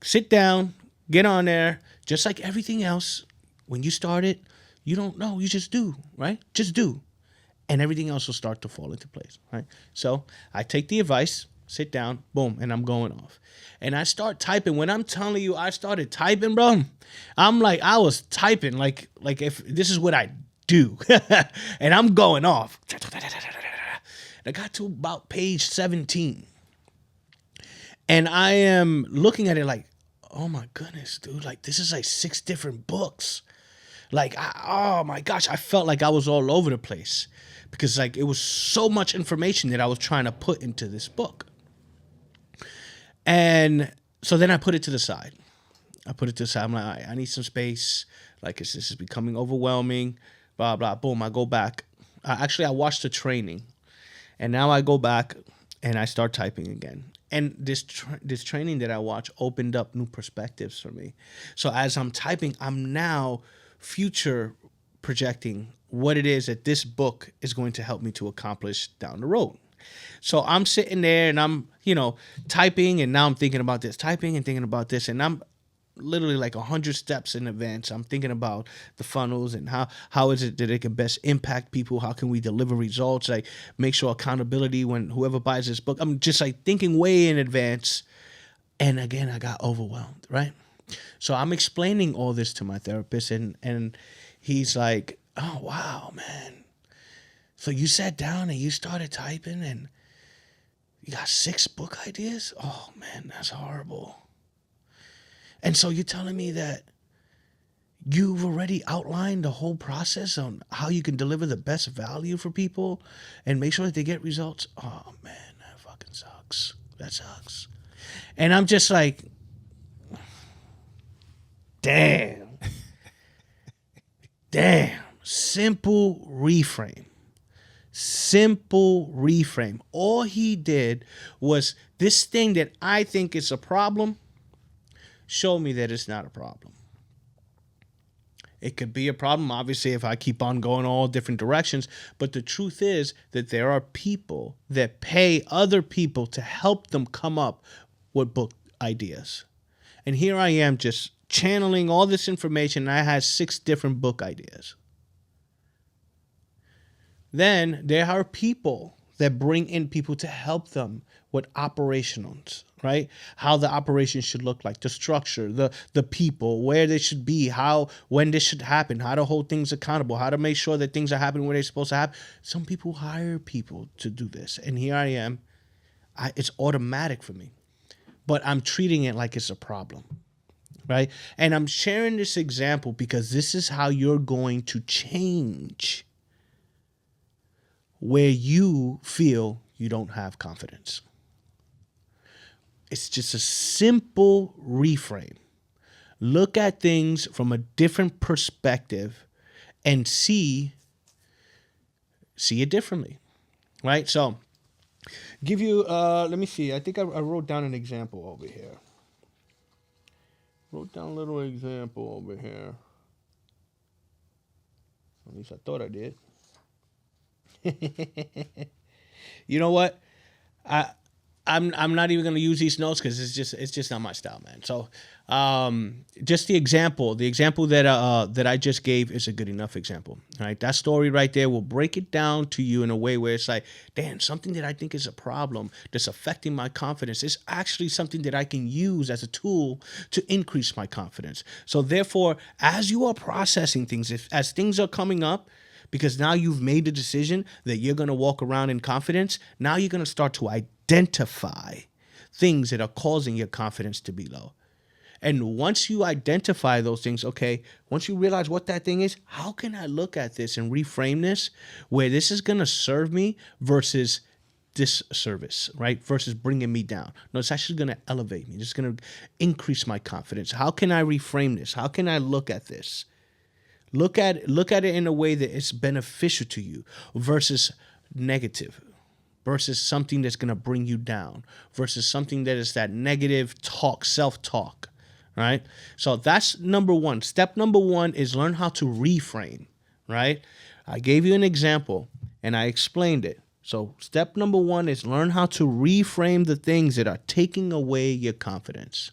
Sit down, get on there. Just like everything else, when you start it, you don't know. You just do, right? Just do. And everything else will start to fall into place, right? So I take the advice, sit down, boom, and I'm going off. And I start typing. When I'm telling you I started typing, bro, I'm like, I was typing like if this is what I do. And I'm going off. I got to about page 17. And I am looking at it like, oh my goodness, dude, like this is like 6 different books. Like, oh my gosh, I felt like I was all over the place because like it was so much information that I was trying to put into this book. And so then I put it to the side. I'm like, I need some space. Like, this is becoming overwhelming, blah, blah, boom. I go back. I watched the training, and now I go back and I start typing again. And this training that I watched opened up new perspectives for me. So as I'm typing, I'm now future projecting what it is that this book is going to help me to accomplish down the road. So I'm sitting there and I'm, typing, and now I'm thinking about this, typing and thinking about this, and I'm literally like 100 steps in advance. I'm thinking about the funnels and how is it that it can best impact people? How can we deliver results? Like make sure accountability when whoever buys this book. I'm just like thinking way in advance. And again, I got overwhelmed, right? So I'm explaining all this to my therapist, and he's like, oh, wow, man. So you sat down and you started typing and you got 6 book ideas? Oh, man, that's horrible. And so you're telling me that you've already outlined the whole process on how you can deliver the best value for people and make sure that they get results? Oh, man, that fucking sucks. That sucks. And I'm just like, damn. Damn. Simple reframe. Simple reframe. All he did was this thing that I think is a problem, show me that it's not a problem. It could be a problem, obviously, if I keep on going all different directions. But the truth is that there are people that pay other people to help them come up with book ideas. And here I am just channeling all this information. And I had 6 different book ideas. Then there are people that bring in people to help them with operationals, right? How the operation should look like, the structure, the people, where they should be, how, when this should happen, how to hold things accountable, how to make sure that things are happening where they're supposed to happen. Some people hire people to do this. And here I am. It's automatic for me. But I'm treating it like it's a problem, right? And I'm sharing this example because this is how you're going to change where you feel you don't have confidence. It's just a simple reframe. Look at things from a different perspective and see it differently, right? So give you, let me see. I think I wrote down an example over here. Wrote down a little example over here. At least I thought I did. You know what? I'm not even gonna use these notes because it's just not my style, man. So just the example that I just gave is a good enough example. All right, that story right there will break it down to you in a way where it's like, damn, something that I think is a problem that's affecting my confidence is actually something that I can use as a tool to increase my confidence. So therefore, as you are processing things, as things are coming up, because now you've made the decision that you're going to walk around in confidence. Now you're going to start to identify things that are causing your confidence to be low. And once you identify those things, okay, once you realize what that thing is, how can I look at this and reframe this where this is going to serve me versus disservice, right? Versus bringing me down. No, it's actually going to elevate me. It's going to increase my confidence. How can I reframe this? How can I look at this? Look at it in a way that it's beneficial to you versus negative, versus something that's going to bring you down, versus something that is that negative talk, self-talk, right? So that's number one. Step number one is learn how to reframe, right? I gave you an example and I explained it. So step number one is learn how to reframe the things that are taking away your confidence.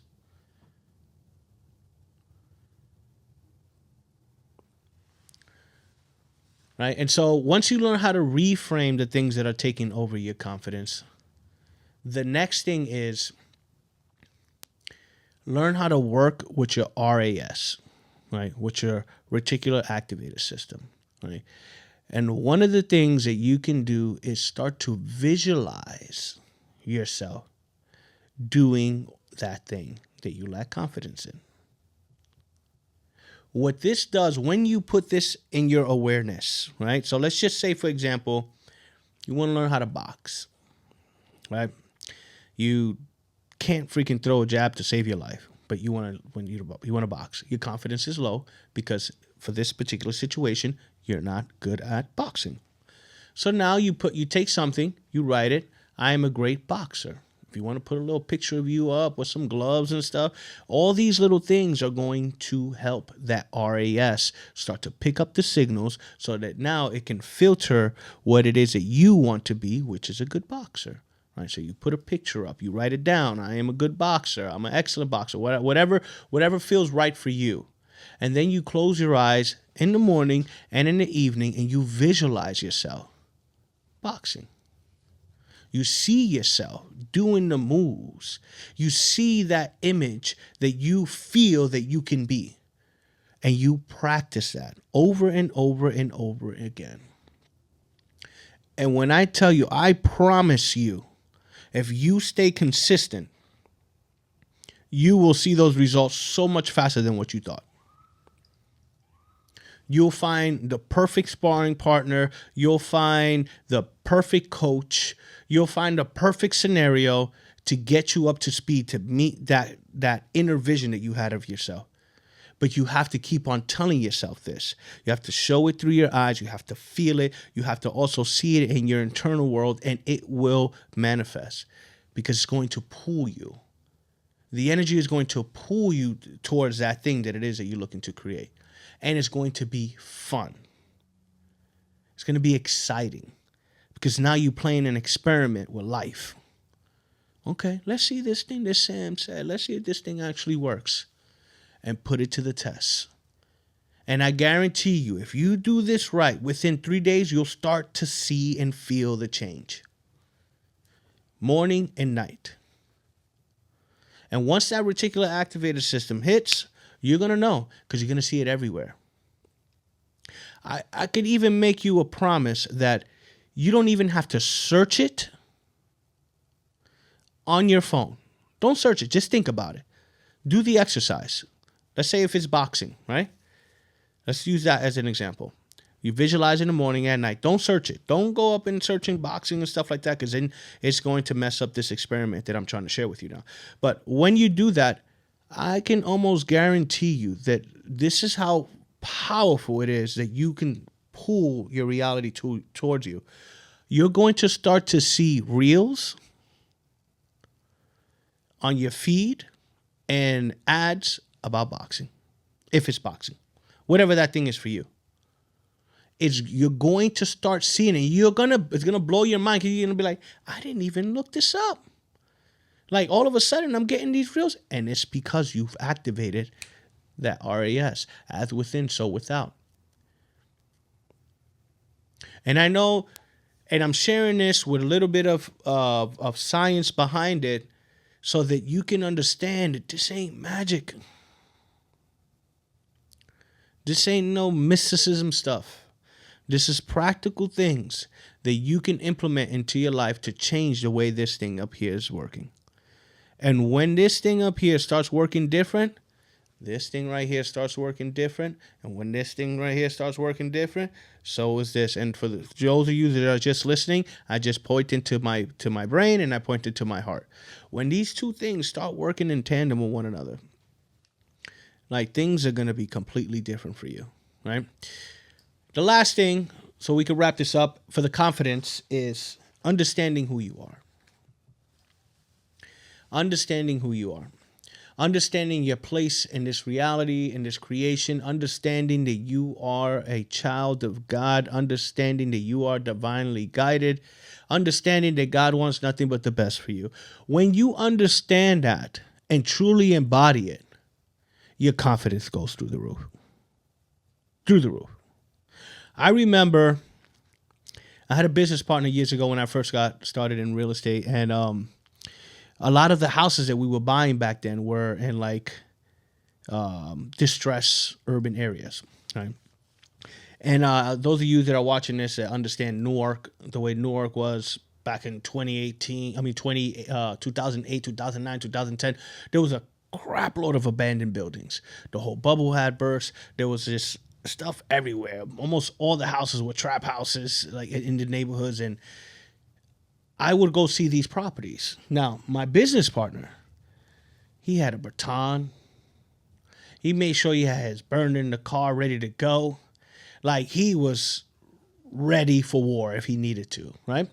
Right? And so once you learn how to reframe the things that are taking over your confidence, the next thing is learn how to work with your RAS, right? With your reticular activator system, right? And one of the things that you can do is start to visualize yourself doing that thing that you lack confidence in. What this does when you put this in your awareness, right? So let's just say, for example, you want to learn how to box, right? You can't freaking throw a jab to save your life, but you want to box. Your confidence is low because for this particular situation, you're not good at boxing. So now you take something, you write it. I am a great boxer. If you want to put a little picture of you up with some gloves and stuff, all these little things are going to help that RAS start to pick up the signals so that now it can filter what it is that you want to be, which is a good boxer. Right? So you put a picture up, you write it down. I am a good boxer. I'm an excellent boxer. Whatever feels right for you. And then you close your eyes in the morning and in the evening and you visualize yourself boxing. You see yourself doing the moves. You see that image that you feel that you can be. And you practice that over and over and over again. And when I tell you, I promise you, if you stay consistent, you will see those results so much faster than what you thought. You'll find the perfect sparring partner. You'll find the perfect coach. You'll find the perfect scenario to get you up to speed to meet that inner vision that you had of yourself. But you have to keep on telling yourself this. You have to show it through your eyes. You have to feel it. You have to also see it in your internal world, and it will manifest because it's going to pull you. The energy is going to pull you towards that thing that it is that you're looking to create. And it's going to be fun. It's going to be exciting because now you're playing an experiment with life. Okay, let's see this thing that Sam said. Let's see if this thing actually works. And put it to the test. And I guarantee you, if you do this right, within 3 days, you'll start to see and feel the change. Morning and night. And once that reticular activator system hits, you're going to know because you're going to see it everywhere. I could even make you a promise that you don't even have to search it on your phone. Don't search it. Just think about it. Do the exercise. Let's say if it's boxing, right? Let's use that as an example. You visualize in the morning and night. Don't search it. Don't go up and searching boxing and stuff like that because then it's going to mess up this experiment that I'm trying to share with you now. But when you do that, I can almost guarantee you that this is how powerful it is that you can pull your reality towards you. You're going to start to see reels on your feed and ads about boxing, if it's boxing, whatever that thing is for you. You're going to start seeing it. It's gonna blow your mind because you're gonna be like, I didn't even look this up. Like all of a sudden, I'm getting these reels, and it's because you've activated that RAS, as within, so without. And I know, and I'm sharing this with a little bit of science behind it, so that you can understand that this ain't magic. This ain't no mysticism stuff. This is practical things that you can implement into your life to change the way this thing up here is working. And when this thing up here starts working different, this thing right here starts working different. And when this thing right here starts working different, so is this. And for those of you that are just listening, I just pointed to my brain and I pointed to my heart. When these two things start working in tandem with one another, like things are going to be completely different for you, right? The last thing, so we can wrap this up for the confidence, is understanding who you are. Understanding who you are. Understanding your place in this reality, in this creation. Understanding that you are a child of God. Understanding that you are divinely guided. Understanding that God wants nothing but the best for you. When you understand that and truly embody it, your confidence goes through the roof. Through the roof. I remember I had a business partner years ago when I first got started in real estate, and a lot of the houses that we were buying back then were in like distressed urban areas, right? And those of you that are watching this that understand Newark, the way Newark was back in 2008, 2009, 2010, there was a crap load of abandoned buildings. The whole bubble had burst. There was this stuff everywhere. Almost all the houses were trap houses, like in the neighborhoods, and I would go see these properties. Now, my business partner, he had a baton. He made sure he had his burner in the car ready to go. Like he was ready for war if he needed to, right?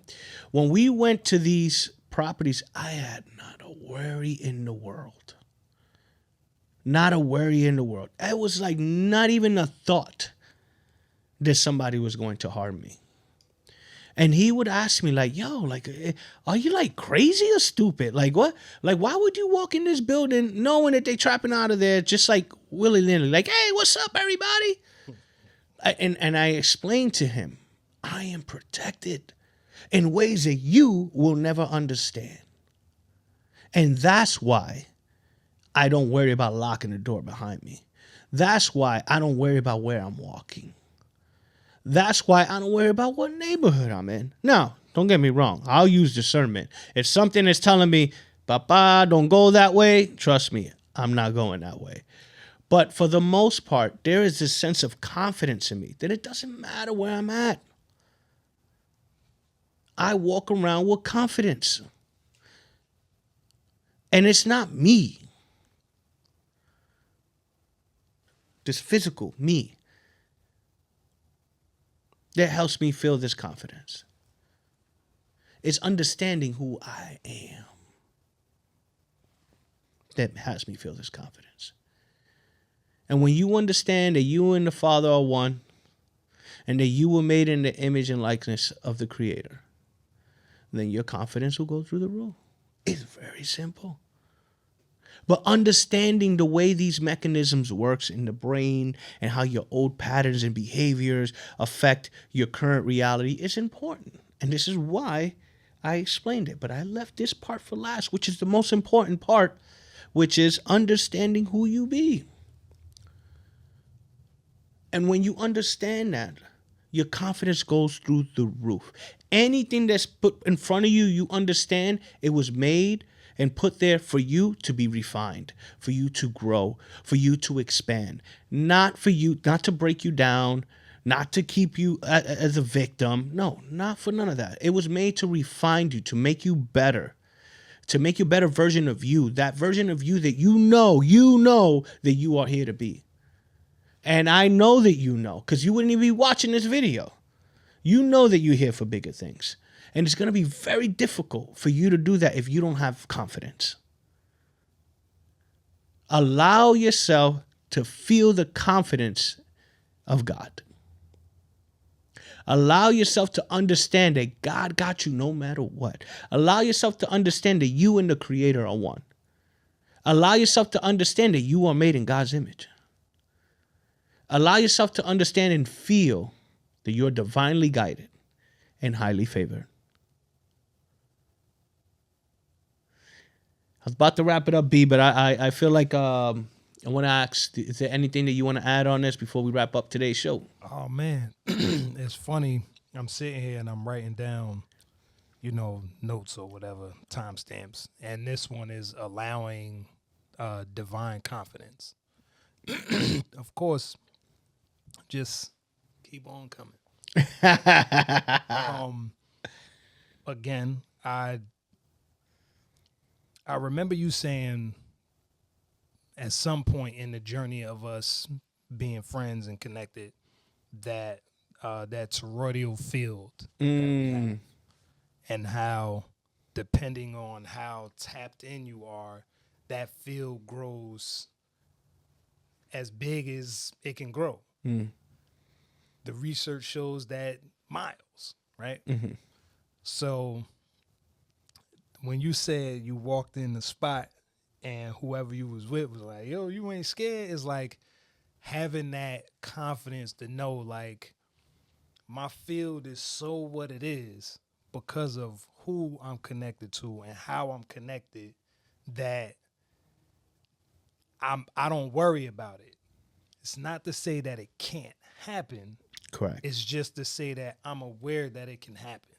When we went to these properties, I had not a worry in the world. Not a worry in the world. It was like not even a thought that somebody was going to harm me. And he would ask me like, yo, like, are you like crazy or stupid? Like what? Like, why would you walk in this building knowing that they trapping out of there just like willy-nilly? Like, hey, what's up, everybody? And I explained to him, I am protected in ways that you will never understand. And that's why I don't worry about locking the door behind me. That's why I don't worry about where I'm walking. That's why I don't worry about what neighborhood I'm in. Now, don't get me wrong. I'll use discernment. If something is telling me, Papa, don't go that way, trust me, I'm not going that way. But for the most part, there is this sense of confidence in me that it doesn't matter where I'm at. I walk around with confidence. And it's not me. this physical me, that helps me feel this confidence. It's understanding who I am that has me feel this confidence. And when you understand that you and the Father are one, and that you were made in the image and likeness of the Creator, then your confidence will go through the roof. It's very simple. But understanding the way these mechanisms works in the brain and how your old patterns and behaviors affect your current reality is important. And this is why I explained it. But I left this part for last, which is the most important part, which is understanding who you be. And when you understand that, your confidence goes through the roof. Anything that's put in front of you, you understand it was made and put there for you to be refined, for you to grow, for you to expand. Not for you, not to break you down, not to keep you as a victim. No, not for none of that. It was made to refine you, to make you better, to make you a better version of you, that version of you that you know that you are here to be. And I know that you know, because you wouldn't even be watching this video. You know that you're here for bigger things. And it's going to be very difficult for you to do that if you don't have confidence. Allow yourself to feel the confidence of God. Allow yourself to understand that God got you no matter what. Allow yourself to understand that you and the Creator are one. Allow yourself to understand that you are made in God's image. Allow yourself to understand and feel that you're divinely guided and highly favored. I was about to wrap it up, B, but I feel like I want to ask, is there anything that you want to add on this before we wrap up today's show? Oh man, it's funny. I'm sitting here and I'm writing down, notes or whatever, timestamps, and this one is allowing divine confidence. Of course, just keep on coming. Again, I remember you saying at some point in the journey of us being friends and connected that that toroidal field that we have, and how depending on how tapped in you are, that field grows as big as it can grow. The research shows that miles, right? So when you said you walked in the spot and whoever you was with was like, yo, you ain't scared, it's like having that confidence to know, like, my field is so what it is because of who I'm connected to and how I'm connected, that I don't worry about it. It's not to say that it can't happen. Correct. It's just to say that I'm aware that it can happen.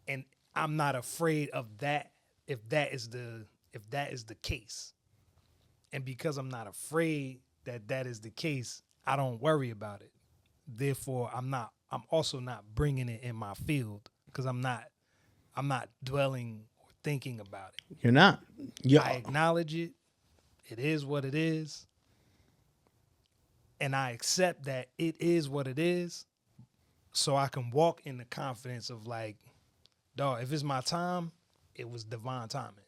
And I'm not afraid of that if that is the case. And because I'm not afraid that that is the case, I don't worry about it. Therefore, I'm also not bringing it in my field because I'm not dwelling or thinking about it. You're not. I acknowledge it. It is what it is. And I accept that it is what it is, so I can walk in the confidence of, like, dog, if it's my time, it was divine timing.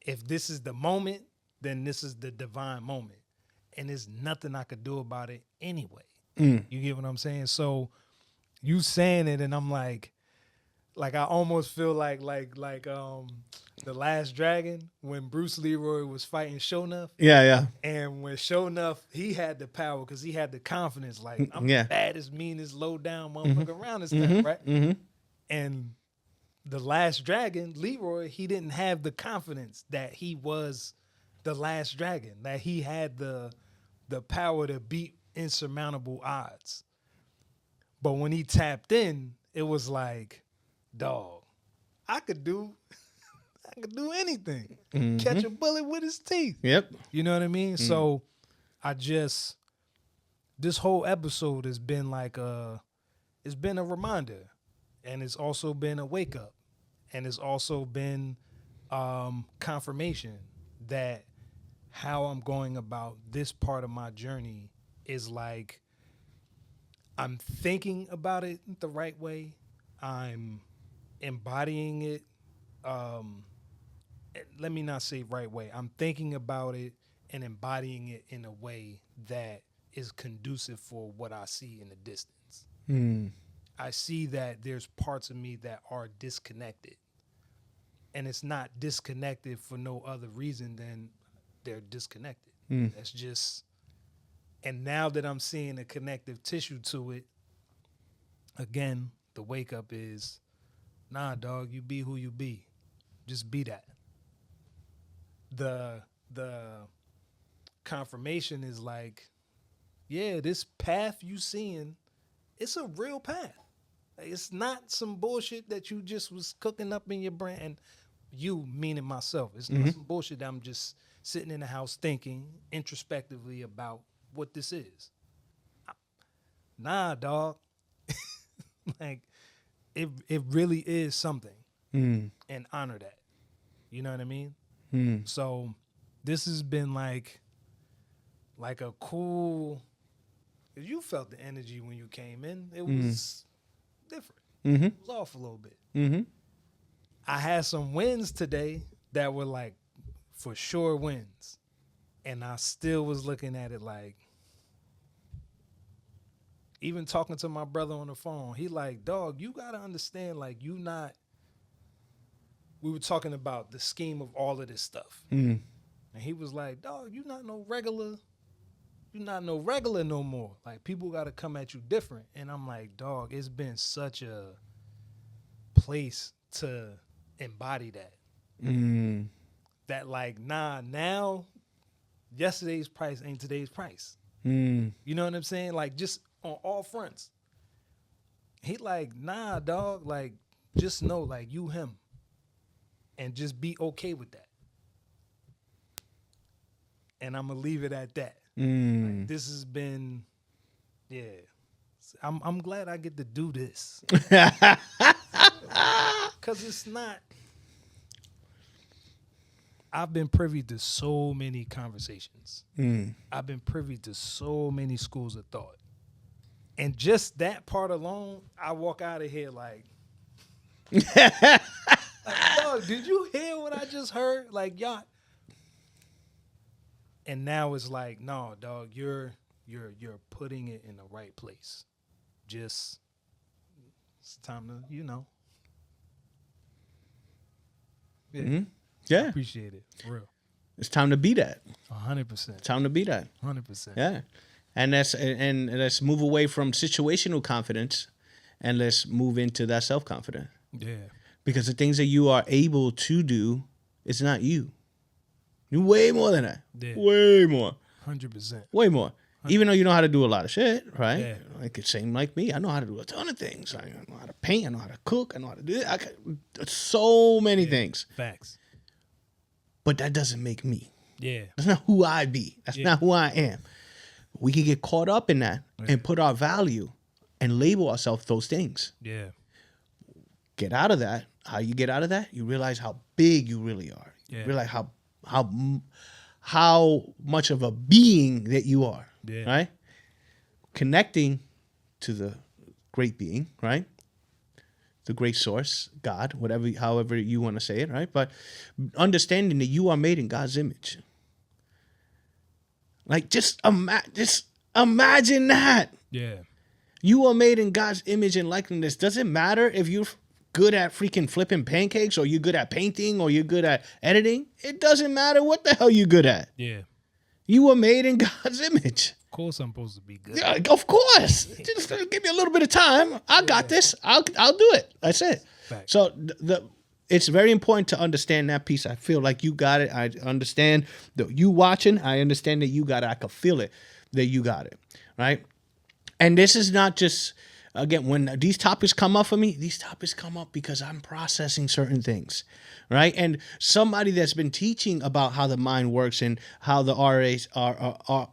If this is the moment, then this is the divine moment. And there's nothing I could do about it anyway. You get what I'm saying? So you saying it, and I'm like I almost feel like the Last Dragon when Bruce Leroy was fighting Sho'nuff. Yeah. And when Sho'nuff, he had the power because he had the confidence, like, I'm the baddest, meanest, low down motherfucker around this time, right? And the Last Dragon, Leroy, he didn't have the confidence that he was the Last Dragon, that he had the power to beat insurmountable odds. But when he tapped in, it was like, dog, I could do anything. Catch a bullet with his teeth. Yep. You know what I mean? So this whole episode has been it's been a reminder, and it's also been a wake up, and it's also been confirmation that how I'm going about this part of my journey is like I'm thinking about it the right way. I'm embodying it. Um, Let me not say right way. I'm thinking about it and embodying it in a way that is conducive for what I see in the distance. Mm. I see that there's parts of me that are disconnected. And it's not disconnected for no other reason than they're disconnected. Mm. That's just, and now that I'm seeing a connective tissue to it, again, the wake up is, nah, dog, you be who you be. Just be that. The confirmation is like, yeah, this path you seeing, it's a real path. It's not some bullshit that you just was cooking up in your brain. And you, meaning myself, it's not some bullshit that I'm just sitting in the house thinking introspectively about what this is. Nah, dog. Like it really is something, Mm. and honor that. You know what I mean? Mm. So this has been like a cool. You felt the energy when you came in. It was different. Mm-hmm. It was off a little bit. Mm-hmm. I had some wins today that were like for sure wins, and I still was looking at it like. Even talking to my brother on the phone, he like, dog, you gotta understand, like, you not. We were talking about the scheme of all of this stuff, Mm. and he was like, dog, you not no regular. You're not no regular no more. Like people got to come at you different. And I'm like, dog, it's been such a place to embody that. Mm. That like, nah, now yesterday's price ain't today's price. Mm. You know what I'm saying? Like just on all fronts. He like, nah, dog, like just know like you him. And just be okay with that. And I'm gonna leave it at that. Mm. Like, this has been, yeah. I'm glad I get to do this. Because it's not. I've been privy to so many conversations. Mm. I've been privy to so many schools of thought. And just that part alone, I walk out of here like dog, did you hear what I just heard? Like, y'all. And now it's like, no, dog, you're putting it in the right place. Just it's time to, Yeah. Mm-hmm. I Yeah. appreciate it. For real. It's time to be that. 100%. Time to be that. 100%. Yeah. And let's move away from situational confidence and let's move into that self-confidence. Yeah. Because the things that you are able to do, it's not you. You're way more than that. Yeah. Way more. 100%. Way more. Even though you know how to do a lot of shit, right? Yeah. Like it's same like me. I know how to do a ton of things. I know how to paint. I know how to cook. I know how to do it. So many things. Facts. But that doesn't make me. Yeah. That's not who I be. That's Yeah. not who I am. We can get caught up in that and put our value and label ourselves those things. Yeah. Get out of that. How you get out of that? You realize how big you really are. Yeah. You realize how much of a being that you are. Yeah. Right? Connecting to the great being, right? The great source, God, however you want to say it, right? But understanding that you are made in God's image. Like just imagine that. Yeah. You are made in God's image and likeness. Doesn't matter if you're good at freaking flipping pancakes or you're good at painting or you're good at editing. It doesn't matter what the hell you're good at. Yeah. You were made in God's image. Of course I'm supposed to be good. Yeah, of course. Just give me a little bit of time. I got this. I'll do it. That's it. Fact. So it's very important to understand that piece. I feel like you got it. I understand that you watching. I understand that you got it. I can feel it that you got it. Right? And this is not just, again, when these topics come up for me, these topics come up because I'm processing certain things, right? And somebody that's been teaching about how the mind works and how the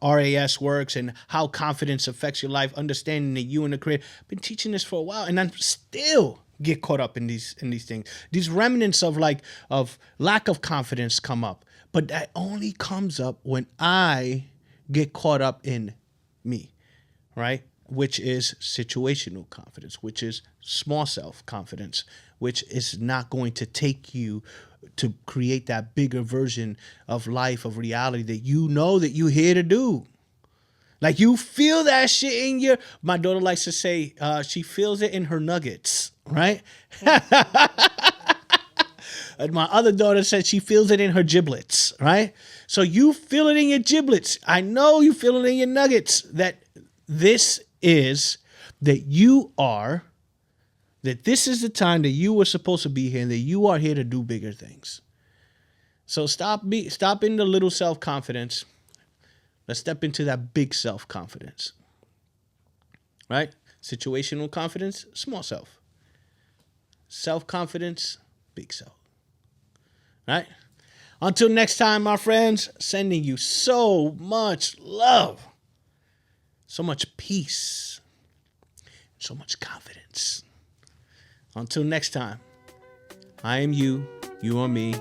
RAS works and how confidence affects your life, understanding that you and the creator, been teaching this for a while, and I'm still get caught up in these things. These remnants of lack of confidence come up. But that only comes up when I get caught up in me, right? Which is situational confidence, which is small self confidence, which is not going to take you to create that bigger version of life, of reality that you know that you're here to do. Like you feel that shit in your. My daughter likes to say she feels it in her nuggets, right? And my other daughter said she feels it in her giblets, right? So you feel it in your giblets. I know you feel it in your nuggets that this is that you are, that this is the time that you were supposed to be here and that you are here to do bigger things. So stop in the little self-confidence. Let's step into that big self-confidence. Right? Situational confidence, small self. Self-confidence, big self. Right? Until next time, my friends, sending you so much love, so much peace, so much confidence. Until next time, I am you, you are me.